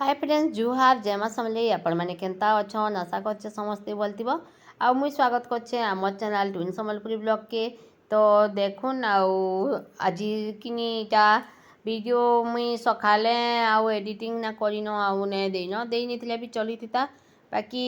Hi friends जुहार जयमा समले आपण मैंने केन्ता अच्छन आशा करछे समस्ते बोलथिब आ मुई स्वागत करछे आमर चैनल ट्विन सम्बलपुरी ब्लॉग के। तो देखुन आज किनीटा वीडियो मुई सकाले आउ एडिटिंग ना करिन आउ ने देन देनी थिले भी चली थिता बाकी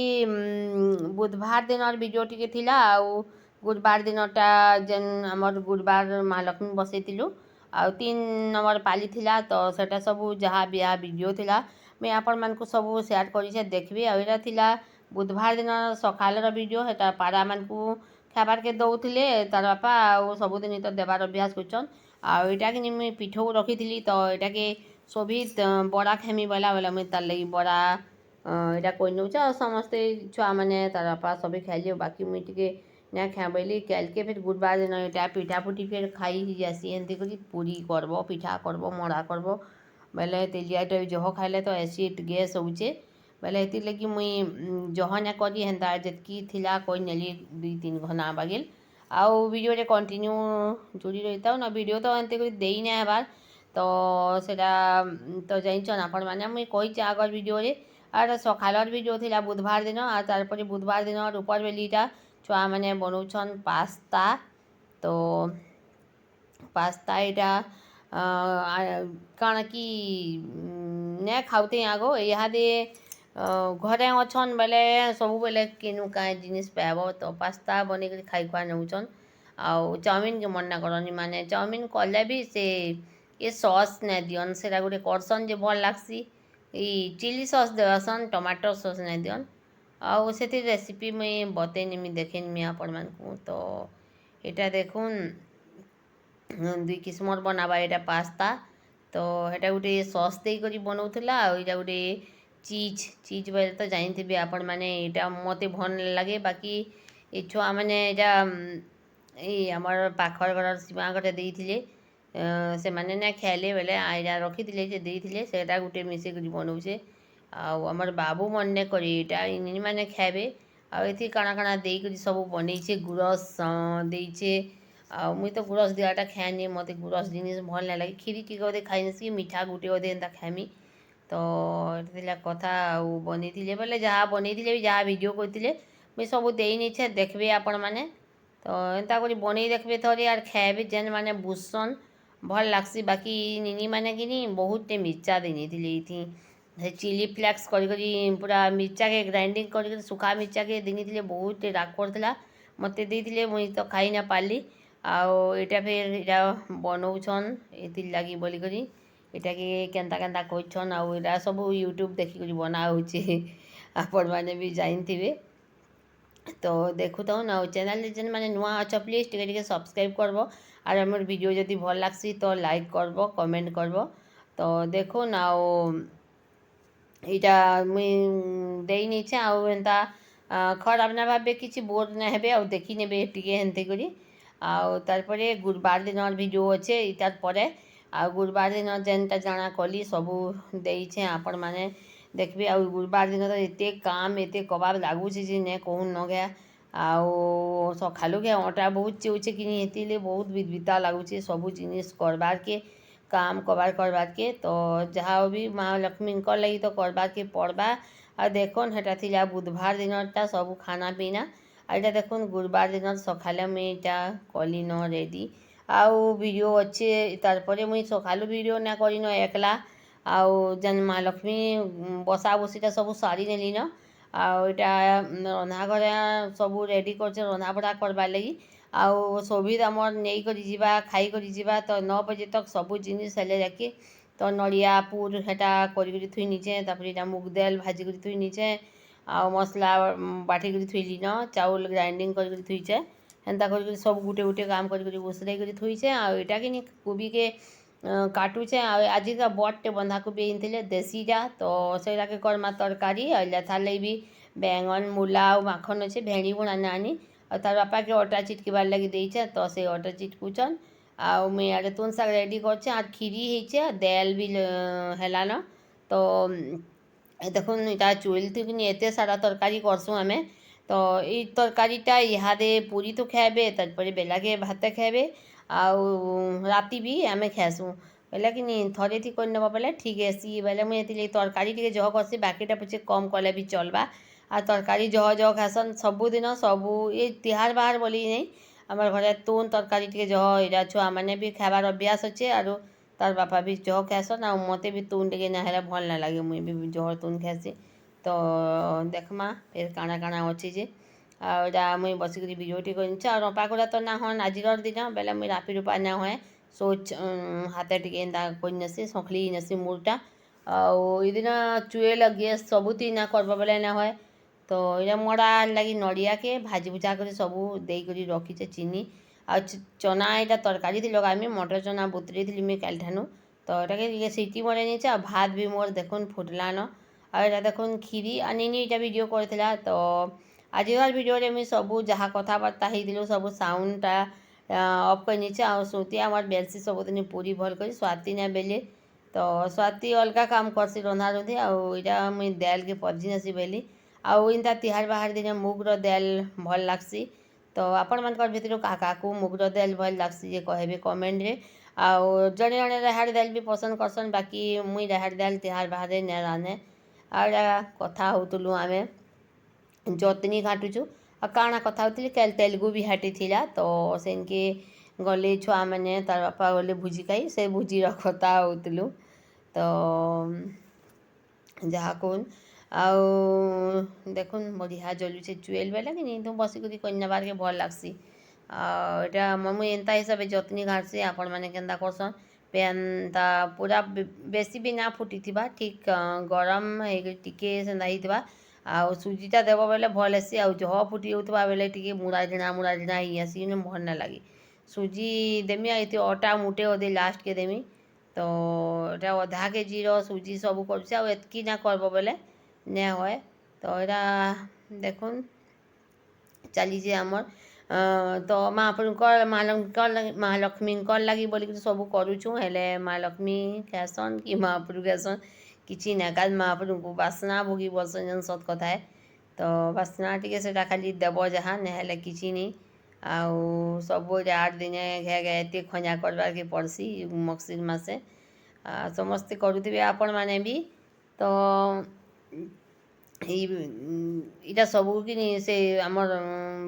बुधवार दिन वीडियो टिके थिला आउ गुरुवार दिनटा जेन आमर गुरुवार महालक्ष्मी बसैतिलु आ 3 नंबर पाली थिला तो सेटा सब जहाँ बिहा वीडियो थिला मैं आपण मानकु सब शेयर करी देखबी आइरा थिला बुधवार दिन सकालर वीडियो हेटा पारा मानकु खाबार के दौले तार बापा आ सबुदिन तो देवार अभ्यास करछन आटा कि मुई पिठौ रखी थी तो यहाँ के सभी बड़ा खेमी बोला बोला मुई तार लगी बड़ा यहाँ कही नौ समस्ते छुआ मैंने तार बापा सभी खाइली बाकी मुई टे ना खाए बोली कल के फिर गुरुवार दिन यहाँ पिठा पुठी फिर खाई जासी एमती कर पूरी करब पिठा करब मड़ा करब बेले तेलिया जह खाइले तो एसिड गैस होचे बेले ये लगी मुई जह ना करी हेन्ता जितकी थिला कोई नेली 2-3 घना बागिल आउ वीडियो रे कंटिन्यू जोड़ी रही ना वीडियो तो एमती कर देई ना हेबार तो सेटा तो जाइछन आपण माने मुई कही आगर वीडियो रे आर सकालर वीडियो थिला बुधवार दिन आ तारपरे बुधवार दिन ऊपर बेलीटा छुआ मैंने बनाउछन पास्ता तो पास्ता यहाँ कण कि ने खाते आगो इहादे घरे अच्छन बेले सब बेले किनु का जिनिस पाब तो पास्ता बन कर खाई खुआ नौचन आउ चाउमिन के मना करनी माने चाउमिन कले भी से ये सॉस ने दियन से गोटे करसन जे भल लागसी चिली सॉस देसन टमाटो सॉस ने दियन आउ से रेसिपी मुई बतैनी देखेनी आपण मानकु तो यहाँ देखुन 2 किस्मर बनाबा यहाँ पास्ता तो हेटा गोटे सॉस देकर बनाऊला आईटा गोटे चीज बेले तो जानते आपण मैंने यहाँ मत भल लगे बाकी ये छुआ मैंने आमर पाखर घर सीमा घरे देते से मैंने ना खाइले बेले आईरा रखी थे से गोटे मिसेक बनाऊे आमर बाबू मन ने करा इन मैंने खाए आती काଣା काଣା देकर सब बनईचे गुरस देचे मुई तो गुरस दियाटा खाएनी मत गुरस जिनिस भल ना लगे खीरी टी अधे खाई मीठा गुटे अधे एंता खाएमी तो ये कथा बनी थी बोले जहाँ बनी भी जहाँ वीडियो करते मुझे सब देनी देखबे आपण मैंने तो एंता कर बन देखबे थोड़े यार खाएबे जेन मैंने बुझसन भल लागसी बाकी निनी मैंने कि बहुत मिर्चा देनी थी चिली फ्लेक्स करी पूरा मिर्चा के ग्राइंडिंग कर सुखा मिर्चा के देनी थी बहुत राग करता मत देते मुई तो खाई ना पाली आटा फिर यहाँ बनाऊन ये लगी बोलिकी यहाँ के केन्ता केन्ता करछन आटा सब यूट्यूब देखिक बना होचे आपण मैंने भी जानते तो देखु तो ना चैनल जेन मैंने नुआ अच्छा प्लीज टे सब्सक्राइब करब और आम वीडियो जदि भल लागसी तो लाइक करब कमेंट करब तो देखो ना यहाँ मुई देनी आंता खराब ना भावे कि बोर ना हे आ देखी ने टे हेन्ते करी तारपरे गुरुवार दिन वीडियो अच्छे इतार परे आ गुरुवार दिन जेनटा जाना कली सबू देछे आपण माने देखबे आ गुरुवार दिन तो एते काम एते कबाब लगुचे जे ने कहूँ न गया आउ सकालू के अटा बहुत चेउचे कि बहुत बिदबिता लगुचे सबू जिनिस करबार के काम करबार के तो जहाँ भी माँ लक्ष्मी लगी तो करबार के पड़बा आ देखन हेटा थिला बुधवार दिनटा सब खाना पीना आइटा देखुन गुरुवार दिन सकाले मुई कली न रेडी आउ वीडियो अच्छे तारपरे मुई सकालू वीडियो ना करिन एकला आउ जेन माँ लक्ष्मी बसा बसीटा सब सारी नेली न आटा रंधा घर सब रेडी कर रंधा बढ़ा करवार लगी आउ सभी आमर नहीं करी जीवा खाई करी जीवा तो 9 बजे तक सब जिनिस हेले जाके तो नड़िया पुर हेटा करी थुई नीचे तापर मुग दाल भाजी कर थुई नीचे आ मसला बाटी कर थुईली न चाउल ग्राइंडिंग कर थुईचे हेन्ता कर सब गुटे गुटे काम कर बसराई कर थुईचे आटा कि कोबी के काटुचे आज का बटे बंधाकोबी आनते देसीटा तो सेटा के करमा तरकारी थार भी बैंगन मूला और माखन अच्छे भेड़ी बुणा नानी और तार बापा के अटा चिटकबार लगी देचे तो से अटा चिटकुचन आ मुई आगे तुन शाग रेडी करछे और खीरी होइछे दाल भी हेलान तो देखुन इटा चुल थी एत सारा तरकारी करसूँ आमे तो ये तरकारीटा इहादे पूरी तो खाएबे तारपरे बेला के भात खाएबे आउ राति भी आमे खाएसुँ बोले कि थरे थी कर नब बोले ठीक है बोले मुझे तरकारी टे जह करसी बाकीटा पछे कम कले भी चलवा आ तरकारी जह जह खासन सबुदिन सबू ये तिहार बाहार बोली नहीं आमर घरे तुन तरकारी टे जह यहाँ छुआ मैंने भी खाबार अभ्यास अच्छे आरो तार बापा भी जह खासन आ मत भी तुन टे ना भल ना लगे मुई भी जह तुन खासी तो देखमा फिर काଣା काଣା अच्छी जे आटा मुई बसिक भिडियोटी कर और रंपाकुड़ा तो ना हन आज दिन बेले मुई रापी रूपा ना हुए सोच हाथे टे एंता करसी सखली नसी मुरटा आदिन चुएल गैस सबुती ना करब बेले ना हुए तो ये मड़ा लगी नड़िया के भाजी भुजा कर सबू देकर रखीचे चीनी आ चना यहाँ तरकारी थी लगामी मटर चना बुतरी थी मुझे काल ठानु तो ये सीटी मरे नीचे आ भात भी मोर देखुन फुटलान और यहाँ देखुन खीरी आ निनी यहाँ वीडियो करथिला तो आजिर भिडियो मुझे सबू जहाँ कथबार्ता होती सब साउंडटा अफ कर नीचे आ श्रुति आमर बेलसी सबुदिन पूरी भल कर स्वाति ना बेले तो स्वाति अलग काम करसी रंधा रुंधी आईटा मुझे दाल के पजी नसी बेली आउ इनता तिहार बाहार दिन मुगर दाल भल लगसी तो आपण मान भितर क्या मुगर दाल भल लगसी जे कहबे कमेंट रे आउ जड़े जड़े राहड़ दाल भी पसंद करसन बाकी मुई राहड़ दाल तिहार बाहार ना राने आ कथा होतलु आमे जतनी घाटुचु आ काଣା कथा होती कल तेलुगु भी हाटी थिला तो सेनके गले छुआ मैंने तार बापा गले भुजी खाई से भुजीर कथा होतलु तो जहाँ कौन आउ देखुन बढ़िया जलुचे चुएल बेला कि नहीं तुम बसिक कन्याबार के भल लगसी आटा मुझे एंता हिसाब से जतनी घाटसी आपण मैंने केन्ता करसन पेनता पूरा बेसी भी ना फुटी थी ठीक गरम टिके से आउ सुजीटा देव बेले भल आसी आउ जह फुटी होता बेले टी मुड़ा ढिणा ही आसी भल ना लगे सुजी देमी ये अटा मुटे अदे लास्ट के देमी तो ये अधा केजी सुजी सब करकी ना करब बेले ना हुए तो यहाँ देखुन चलीजे आमर तो महालक्ष्मी लगी बोलिक सब करुचु हेले महालक्ष्मी खासन कि महाप्रभु खासन किसी ना का महाप्रभु को बासना भोगी बोलसन सत कथा है तो बासना टी से खाली देव जहाँ ना किसी नहीं आउ सब 8 दिन घे घे खंजा करवार के पड़सी मक्सिर मासे समस्ते करुवे आपण मैंने भी तो इटा सबू कि से आमर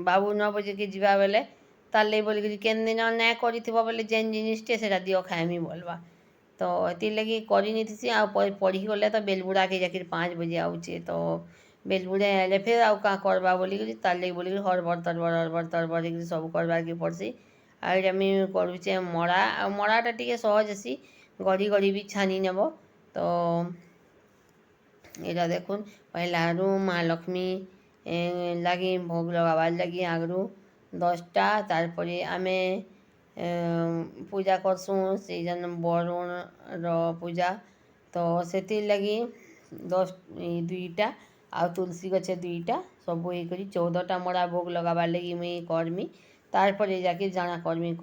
बाबू 9 बजे के जीवा बेले तार लगे बोलिक केन दिन ना कर बोले जेन जिनिसटे से दियो खाएमी बोलवा तो ये लगे करनी आ पढ़ी गले तो बेलबुड़ा के जाकर 5 बजे आउचे तो बेलबुड़े आए फिर आउ क्या करवा बोलिक तार लगे बोलिक हड़बड़ तरबड़ सब करवा के पड़सी आईटा मुझे करुचे मड़ा मड़ाटा टी सहज आसी गढ़ी गढ़ी भी छानी नेब तो यहाँ देखुन पहला महालक्ष्मी लगी भोग लगाबार लगी आगरू 10टा तारपरे आमे पूजा करसूँ से जन वरुण पूजा तो से लगी 2टा आ तुलसी गचे 2टा सब ये 14टा मड़ा भोग लगाबार लगी मुई करमी तारपरे जाके जाना करमी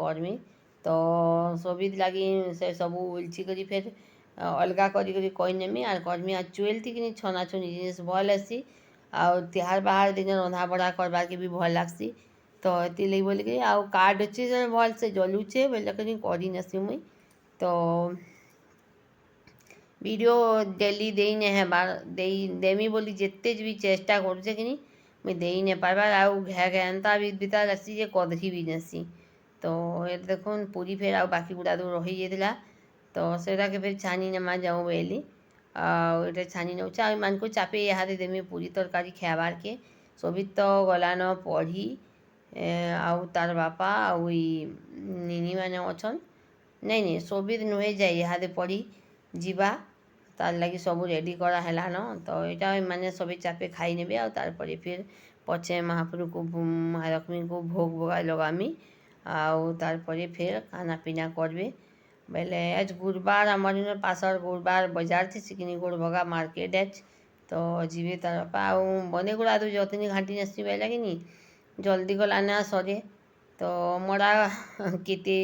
तो सभी लगी से सब उलची करी फिर अलगा करी कही नेमी आर करमी आ चुएल थी कि छनाछुनी जिनिस भल आसी आ तिहार बाहार दिन रंधा बढ़ा करवा के भी भल लगसी तो ये लगे बोलिक आउ कार्ड अच्छे भल से जलुचे बोले कहीं करी नसी मुई तो वीडियो डेली दे ने है बार देमी बोली जिते भी चेष्टा करुचे कि मुई दे नहीं पार्बार आउ घे घे एंता बीता जासी जे कदही भी नसी तो ये देखुन पूरी फिर आ बाकी गुड़ा दूर रही जाता तो सेटा के फिर छानी नमा जाऊँ बेली ये छानी नौचा मान को चापे यहाँ देमी पूरी तरकारी खाबार के सभी तो गलान पढ़ी आउ तार बापा आउ निनी मैंने अच्छन नहीं सभी नुहे जाए यहाँ पढ़ी जीवा तार लगी सब रेडी करा हेलान तो यहाँ मैंने सभी चापे खाई नेबे आ तारपरे फिर पछे महाप्रभु को महालक्ष्मी को भोग भोगा लगामी आउ तारपरे फिर खाना पीना करबे बेले आज गुरुवार आमर पासर गुरुवार बाजार थी सिकिनी गुड़ भगा मार्केट आज तो जीवे तरफ आउ बने गुड़ा दू जतनी घाटी नसी बेले कि जल्दी गलाना सरे तो मड़ा केते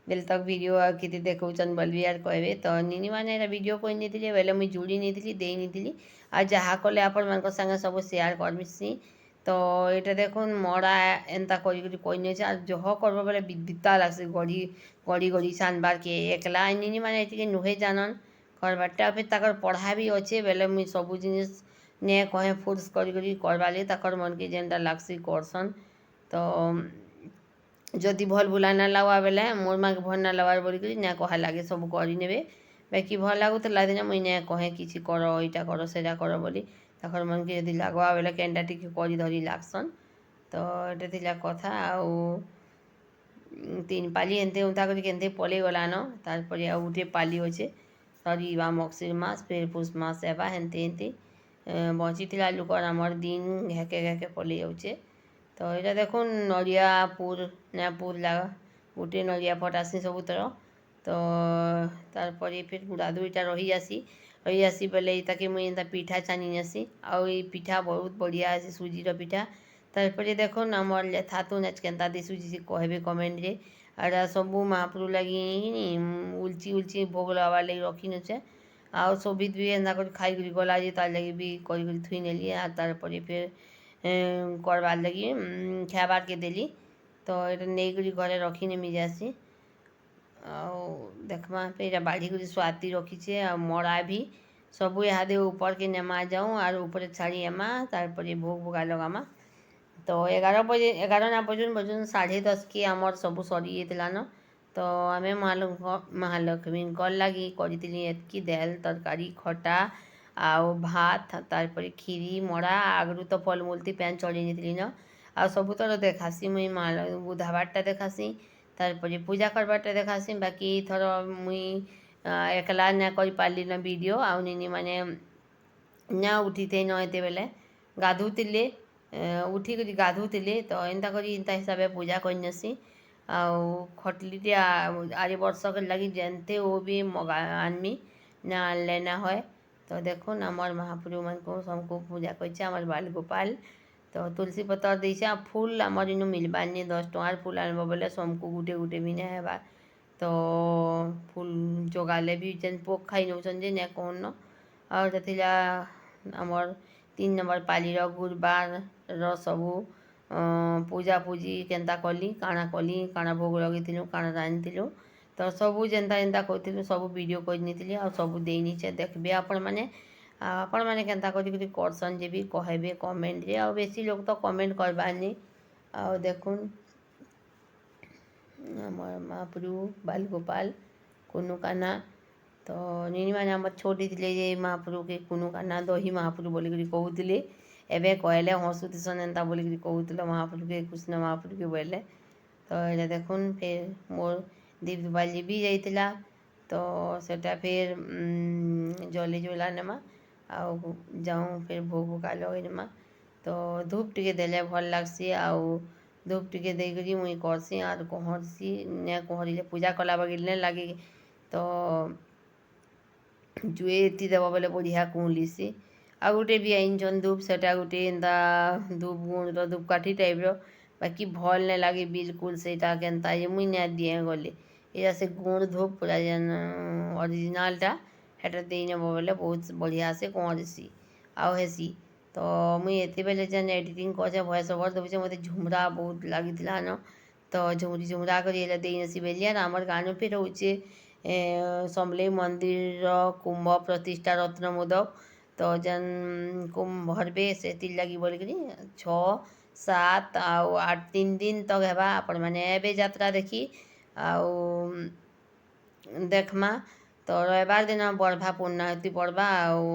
बेल तक वीडियो केते देखौचन बोलबी यार कहबे तो निनी माने वीडियो कोई नहीं थी बेले मुझे जोड़ी नहीं थी दे नहीं थी आज जहाँ कले आपण मान संगे सब शेयर करमिसी तो এটা দেখুন মরা এন্তা করি কইনেছে আর জহ করব বলে বিদ্যুতা লাগছে গড়ি গড়ি গড়ি সানবারকে একলা আইনি মানে এটিকে নুহে জানন করবারটা ফির তাকর পড়া বি অছে বেলে মুই সবু জিনিস নিয়ে কহে ফোর্স করি করবালে তাকর মনকে যেনটা লাগছে করসন তো যদি ভল বুলা না লাওয়া বেলে মোর মাকে ভল না লাওয়ার বলিকি না কহা লাগে ସବୁ କରିନେବେ ବାକି ଭଲ ଲାଗୁଥିଲା ଦିନ ମୁଇଁ ନେ କହେ କିଛି କର ଏଇଟା କର ସେଇଟା କର ବୋଲି ତାଙ୍କର ମନକେ ଯଦି ଲାଗବା ବେଲେ କେନ୍ଟା ଟିକେ କରି ଧରି ଲାଗସନ୍ ତ ଏଟା ଥିଲା କଥା ଆଉ 3 ପାଲି ଏନ୍ତେ ଉନ୍ତା କରି କେନ୍ତେ ପଲେଇ ଗଲାନ ତାରପରେ ଆଉ ଗୁଟେ ପାଲି ଅଛେ ସରିବା ମଗଶିର ମାସ ଫେର ପୁଷ ମାସ ହେବା ହେନ୍ତେ ହେନ୍ତେ ବଞ୍ଚିଥିଲା ଲୁକର ଆମର ଦିନ ଘେକେ ଘେକେ ପଲେଇ ଯାଉଛେ ତ ଏଇଟା ଦେଖୁନ୍ ନଡ଼ିଆ ପୁର ନା ପୁର ଲାଗା ଗୁଟେ ନଡ଼ିଆ ଫଟାସି ସବୁଥର ତ ତାରପରେ ଫିର୍ ଗୁଡ଼ାଦୁଇଟା ରହିଯାସି ବେଲେ ତାକେ ମୁଇଁ ଏନ୍ତା ପିଠା ଛାନି ନେସି ଆଉ ଏଇ ପିଠା ବହୁତ ବଢ଼ିଆ আছে ସୁଜିର ପିଠା ତାରପରେ ଦେଖୁନ୍ ଆମର ଲେଥାତୁ ନେଚ କେନ୍ତା ଦିଶୁଛି ସେ କହିବେ କମେଣ୍ଟରେ ଆର ସବୁ ମହାପ୍ରଭୁ ଲାଗି ଉଲଚି ଭୋଗ ଲଗାବାର୍ ଲାଗି ରଖିନେଛେ ଆଉ ସୋଭିତ ବି ଏନ୍ତା କରି ଖାଇକରି ଗଲା ଯେ ତାର୍ ଲାଗି ବି କରି ଥୁଇ ନେଲି ଆର୍ ତାରପରେ ଫେର୍ କରବାର୍ ଲାଗି ଖାଇବାର୍କେ ଦେଲି ତ ଏଇଟା ନେଇକରି ଘରେ ରଖିନେମି ଯାସି ଆଉ ଦେଖମା ଏଇଟା ବାଢ଼ିକରି ସ୍ୱାତି ରଖିଛେ ଆଉ ମଡ଼ା ବି ସବୁ ଇହାଦେ ଉପରକେ ନେମା ଯାଉଁ ଆର୍ ଉପରେ ଛାଡ଼ି ଏମା ତାରପରେ ଭୋଗ ଭୋଗା ଲଗାମା ତ 11 ନା ବଜୁନ୍ 10:30 ଆମର ସବୁ ସରି ଯାଇଥିଲାନ ତ ଆମେ ମହାଲକ୍ଷ୍ମୀଙ୍କର ଲାଗି କରିଥିଲି ଏତ୍କି ଦାଲ୍ ତରକାରୀ ଖଟା ଆଉ ଭାତ ତାରପରେ କ୍ଷୀରି ମଡ଼ା ଆଗରୁ ତ ଫଲମୂଲତି ପ୍ୟାନ୍ ଚଢ଼େଇ ନେଇଥିଲି ନ ଆଉ ସବୁଥର ଦେখাସି ମୁଇଁ ବୁଧାବାରଟା ଦେখাସି ତାରପରେ ପୂଜା କରବାରଟା ଦେখাସି ବାକି ଥର ମୁଇଁ একলা না କରିପାରିଲି ନା ଭିଡ଼ିଓ ଆଉ ନିନି ମାନେ ନା ଉଠିଥେଇ ନ ଏତେବେଲେ ଗାଧୁଥିଲେ ଉଠିକରି ଗାଧୁଥିଲେ ତ ଏନ୍ତା କରି ଏନ୍ତା ହିସାବେ ପୂଜା କରିନେସି ଆଉ ଖଟଲିଟେ ଆରି ବର୍ଷକେ ଲାଗି ଯେନ୍ତେ ଓ ବି ମଗା ଆନମି ନା ଆନଲେ ନା ହଏ ତ ଦେଖୁନ୍ আমার মহাপ্রভুমানଙ୍କୁ ସମସ୍ତଙ୍କୁ ପୂଜା କରିছে আমার ବାଲଗୋପାଲ ତ ତୁଳସୀ ପତ୍ର ଦେଇছে ଆଉ ଫୁଲ ଆମର ଇନୁ ମିଲବାନି 10 ଟଙ୍କାର ଫୁଲ ଆଣିବ ବୋଲେ ସମସ୍ତଙ୍କୁ ଗୁଟେ ବି ନାଇଁ ହେବା ତ ଫୁଲ ଯୋଗାଲେ ବି ଯେନ୍ ପୋକ ଖାଇ ନେଉଛନ୍ତି ଯେ ନାଇଁ କହୁନ ଆଉ ଏଟା ଥିଲା ଆମର 3 ନମ୍ବର ପାଲିର ଗୁରୁବାରର ସବୁ ପୂଜାପୂଜି କେନ୍ତା କଲି କାଣା ଭୋଗ ଲଗେଇଥିଲୁ କାଣା ରାନ୍ଧିଥିଲୁ ତ ସବୁ ଯେନ୍ତା ଯେନ୍ତା କହିଥିଲୁ ସବୁ ଭିଡ଼ିଓ କରିନେଇଥିଲି ଆଉ ସବୁ ଦେଇନେଇଛେ ଦେଖବେ ଆପଣମାନେ ଆପଣମାନେ କେନ୍ତା କରିକିରି କରସନ୍ ଯେ ବି କହିବେ କମେଣ୍ଟରେ ଆଉ ବେଶୀ ଲୋକ ତ କମେଣ୍ଟ କରବାନି ଆଉ ଦେଖୁନ୍ আমার মহাপ্রভু বালগোপাল কুনু কানা তো নিনিମାନେ ଆମର ଛୋଟ ଥିଲେ ଯେ ମହାପ୍ରଭୁକେ କୁନୁ କାହ୍ନା ଦହି ମହାପ୍ରଭୁ ବୋଲିକରି କହୁଥିଲେ ଏବେ କହିଲେ ହସୁଥିସନ୍ ଏନ୍ତା ବୋଲିକରି କହୁଥିଲ ମହାପ୍ରଭୁକେ କୃଷ୍ଣ ମହାପ୍ରଭୁକେ ବୋଇଲେ ତ ଏଇଟା ଦେଖୁନ୍ ଫେର୍ ମୋର୍ ଦୀପ ଦୁବାଲି ବି ଯାଇଥିଲା ତ ସେଟା ଫେର୍ ଜଲି ଜୁଲା ନେମା ଆଉ ଯାଉଁ ଫେର୍ ଭୋଗ ଭୋଗା ଲଗେଇ ନେମା ତ ଧୂପ ଟିକେ ଦେଲେ ଭଲ୍ ଲାଗ୍ସି ଆଉ ଧୂପ ଟିକେ ଦେଇକରି ମୁଇଁ କରସି ଆର୍ କହରସି ନେ କହରିଲେ ପୂଜା କଲା ବାଗିର୍ ନେ ଲାଗେ ତ ଜୁଏ ଏତି ଦେବ ବେଲେ ବଢ଼ିଆ କୁହଲିସି ଆଉ ଗୋଟେ ବି ଆଇନଛନ୍ ଧୂପ ସେଟା ଗୋଟେ ଏନ୍ତା ଧୂପ ଗୁଣର ଧୂପକାଠି ଟାଇପ୍ର ବାକି ଭଲ୍ ନାଇଁ ଲାଗେ ବିଲକୁଲ ସେଇଟା କେନ୍ତା ଯେ ମୁଇଁ ନାଇଁ ଦିଏ ଗଲେ ଏଇଟା ସେ ଗୁଣ ଧୂପ ପୁରା ଯେନ୍ ଅରିଜିନାଲଟା ହେଟା ଦେଇନେବ ବେଲେ ବହୁତ ବଢ଼ିଆ ସେ କହରିସି ଆଉ ହେସି ତ ମୁଇଁ ଏତେବେଲେ ଯେନ୍ ଏଡ଼ିଟିଂ କରୁଛେ ଭଏସ୍ ଓଭର୍ ଦେଉଛେ ମୋତେ ଝୁମରା ବହୁତ ଲାଗିଥିଲା ନ ତ ଝୁମରା କରି ଏଇଟା ଦେଇନେସି ବେଲି ଆର୍ ଆମର ଗାଁନୁ ଫେର୍ ହଉଛେ ସମଲେଇ ମନ୍ଦିରର କୁମ୍ଭ ପ୍ରତିଷ୍ଠା ରତ୍ନ ମୋଦକ ତ ଯେନ୍ କୁମ୍ଭ ଭରବେ ସେଥିର୍ ଲାଗି ବୋଲିକରି 6, 7 ଆଉ 8 3 ଦିନ ତକ୍ ହେବା ଆପଣମାନେ ଏବେ ଯାତ୍ରା ଦେଖି ଆଉ ଦେଖମା ତ ରବିବାର ଦିନ ବଢ଼ବା ପୂର୍ଣ୍ଣାହୁତି ପଡ଼ବା ଆଉ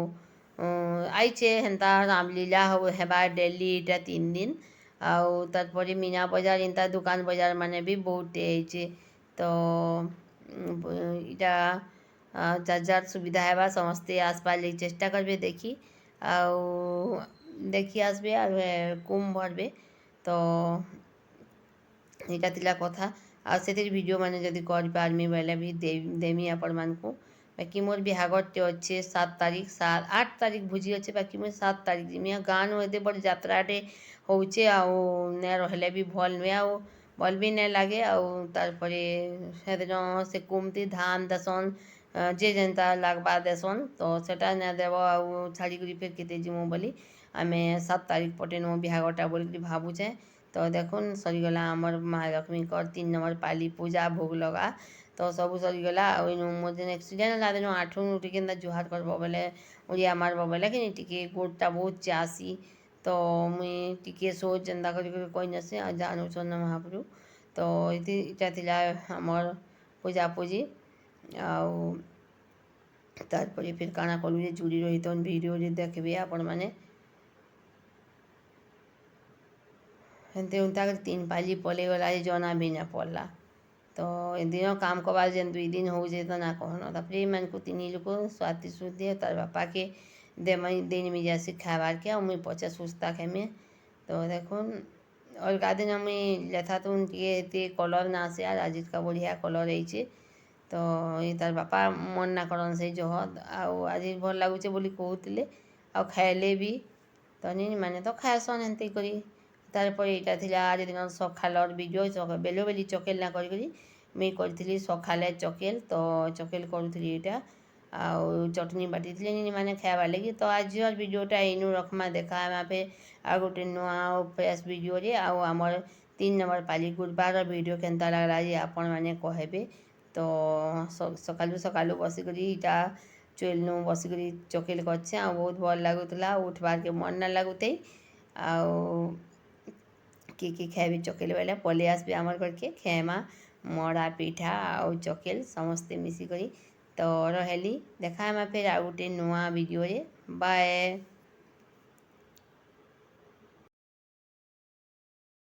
ଆଇଛେ ହେନ୍ତା ରାମଲୀଳା ହେବା ଡେଲି ଏଇଟା 3 ଦିନ ଆଉ ତାରପରେ ମୀନା ବଜାର ଏନ୍ତା ଦୋକାନ ବଜାର ମାନେ ବି ବହୁତଟେ ହେଇଛେ ତ ଇଟା ଯାର ଯାର ସୁବିଧା ହେବା ସମସ୍ତେ ଆସବାର୍ ଲାଗି ଚେଷ୍ଟା করবে ଦେଖି ଆଉ ଦେଖି আসবে আর কুম্ভ ভরবে তো ଏଇଟା ଥିଲା କଥା ଆଉ ସେଥିରେ ଭିଡ଼ିଓ ମାନେ ଯଦି କରିପାରମି ବେଲେ ବି ଦେମି ଆପଣମାନଙ୍କୁ ବାକି ମୋର୍ ବିହାଘରଟେ ଅଛେ 7 ତାରିଖ 8 ତାରିଖ ଭୋଜି ଅଛେ ବାକି ମୁଇଁ 7 ତାରିଖ ଯିମି ଆଉ ଗାଁନୁ ଏତେ ବଡ଼ ଯାତ୍ରାଟେ ହଉଛେ ଆଉ ନାଇଁ ରହିଲେ ବି ଭଲ୍ ନୁହେଁ ଆଉ ଭଲ୍ ବି ନାଇଁ ଲାଗେ ଆଉ ତାରପରେ ସେଦିନ ସେ କୁମ୍ତି ଧାନ ଦେସନ୍ जे जेनता लागबा देसन तो सेटा ना देव आउ छाड़ी फिर केते जिमु बोली आमे 7 तारीख पटेनु बिहागटा बोली भावुचे। तो देखुन सरीगला आमर महालक्ष्मी कर 3 नंबर पाली पूजा भोग लगा तो सबू सरीगला मोर एक्सीडेंट होला दिन 8 उठिके जुहार करब बेले उड़िया मारब बेले कि टिके गोड़टा बहुत चासी तो मुई टिके सोच जेन्दा कर कोई नसे जानुछन महाप्रभु। तो इटा थिला आमर पूजा पूजी आउ तारपरे फिर काना कलु जे जुड़ी रही तो वीडियो देखबे आपण माने हेन्ते उनता 3 पाली पले गला जना भी ना पड़ला। तो दिन काम करवा जेन 2 दिन हो जे तो ना कहन तापर मन को 3 लोग स्वाति सुधे तार बापा के दे मई दिन में जैसे खाबार के मुई पचे सुस्ता खेमे। तो देखुन अलगा दिन मुई लेथा तो उनके कलर ना से आज का बढ़िया कलर है तो ये तार बापा मन ना करन से जहद आज भल लगुचे बोली कहते आ खाइले भी तो नहीं माने तो खाएसन हेन्ते करी। तारपर यहाँ थिला आज दिन सखालर वीडियो बेलो बेली चकेल ना करी मुई करी सखाले चकेल तो चकेल करूली यहाँ आउ चटनी बाटी थी माने खाइबार लगी। तो आज वीडियोटा इनू रखमा देखा पे आ गोटे नुआ फ्रेश वीडियो रे आमर 3 नंबर पाली गुरुवार वीडियो केनता लगला जे आपण मैंने कहबे। तो सकालू सकालू बसिक इटा चुएलनु बसिक चकेल करछे आ बहुत भल लगुला उठबार के मन ना लगुते आउ कि खाइबे चकेल बेले पले आसबे आमर करके खेमा मड़ा पिठा आउ चकेल समस्ते मिसिक तो रहेली देखा फिर आ गोटे नुआ वीडियो रे बाय।